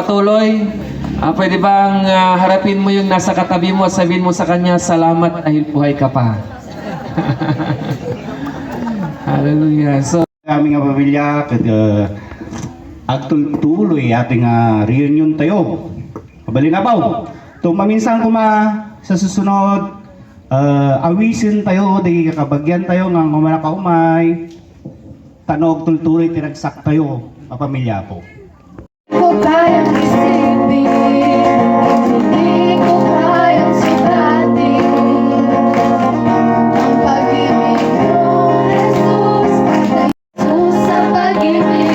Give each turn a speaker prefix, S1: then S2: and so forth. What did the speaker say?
S1: magpatuloy. Pwede bang harapin mo yung nasa katabi mo at sabihin mo sa kanya, salamat dahil buhay ka pa. Hallelujah. So,
S2: aming pamilya, agtul-tuloy ating reunion tayo. Balinabaw. Ito maminsan sa susunod, awisin tayo, di kakabagyan tayo ng kumanakaumay. Tanog tultuloy tinagsak tayo, pamilya po.
S3: Ko kayang isipin, hindi ko kayang sukatin ang pag-ibig mo, Jesus, ang pag-ibig